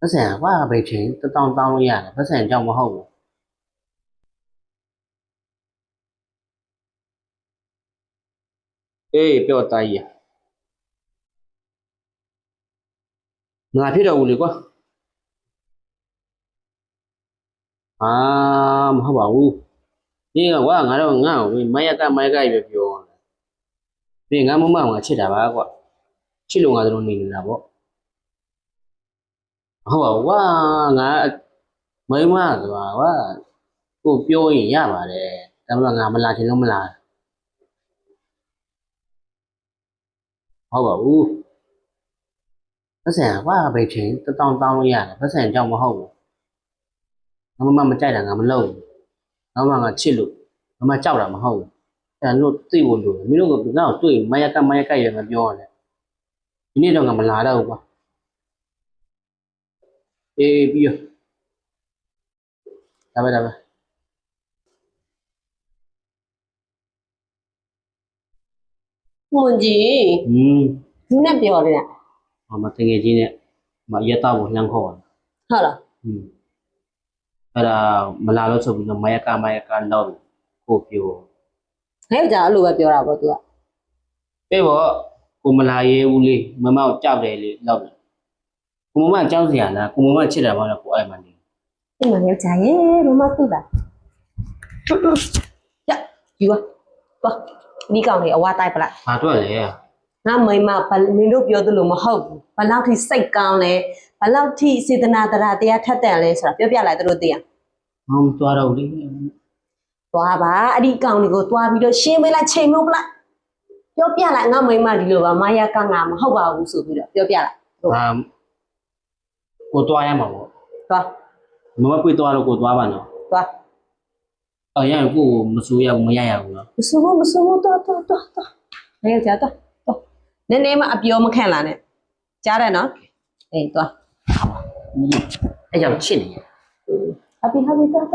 ပတ်စံကွာဘယ်ချင်းတောင်းလို့ရတယ်ပတ်စံကြောင့်မဟုတ်ဘူးအေးပြောသားကြီးငါဖြစ်တော့ဘူးလေကွာအာမဟုတ်ပါဘူးဒီကကွာငါတော့ငါ့ကိုမယက်ကပဲပြောတယ်ငါမမငါချစ်တာပါကွာချစ်လို့ငါတို့နေနေတာပေါ့ဟုတ်ပါဘူးကွာငါမိမဆိုတာကွာကိုပြောရင်ရပါတယ်ဒါပေမဲ့ငါမလာချင်လို့မလာဟုတ်ပါဘူးပတ်စံကွာဘယ်ချင်းတောင်းလို့ရတယ်ပတ်စံကြောင့်မဟုတ်ဘူးငါမကြိုက်တာငါမလုပ်ဘူးငါချစ်လို့ငါကြောက်တာမဟုတ်ဘူးအဲ့လို့သိဖို့လိုတယ်မင်းတို့ကငါ့ကိုတွေ့မယက်ကရငါပြောရတယ်ဒီနေ့တော့ငါမလာတော့ဘူးကွာအေးပြီးရောဒါပဲမွန်ကြီးဒီနဲ့ပြောတယ် မတကယ်ကြီးနဲ့မရက်တော့ကိုလှမ်းခေါ်တယ်ဟုတ်လားအဲ့ဒါမလာလို့ဆိုပြီးတော့မယက်ကလောက်ကိုပြောငါ့ကြောင့်အဲ့လိုပဲပြောတာပေါ့သူကအေးပေါ့ကိုမလာရဲဘူးလေမမကိုကြောက်တယ်လေလောက်တယ်ကိုမမကြောက်စရာလားကိုမမချစ်တာမှတော့ကိုအဲ့မှနေဒီမှာယောက်ျားရဲ့ဘာမှသိတာရယူပါဒီကောင်လေးအဝါတိုက်ပလိုက်ဘာတွေ့လဲငါမိမဘနင်တို့ပြောသလိုမဟုတ်ဘူးဘလောက်ထိစိတ်ကောင်းလဲဘလောက်ထိစေတနာတရားထက်တန်လဲဆိုတာပြောပြလိုက်သူတို့သိရမသွားတော့လေသွားပါအဲ့ဒီကောင်လေးကိုသွားပြီးတော့ရှင်းပေးလိုက်ချိန်မုတ်ပလိုက်ပြောပြလိုက်ငါမိမဒီလိုပါမာယာကငါမဟုတ်ပါဘူးဆိုပြီးတော့ပြောပြလိုက်ကိုသွားရမှာပေါ့သွားမမပြေးသွားတော့ကိုသွားပါနော်သွားအော်ရရင်ကိုမစိုးရဘူးမရရဘူးနော်မစိုးဘူးသွားမရကြတော့နည်းနည်းမှအပြောမခံလာနဲ့ကြားတယ်နော်အေးသွားအဲ့ကြောင့်ချစ်နေဟုတ်ပြီသွား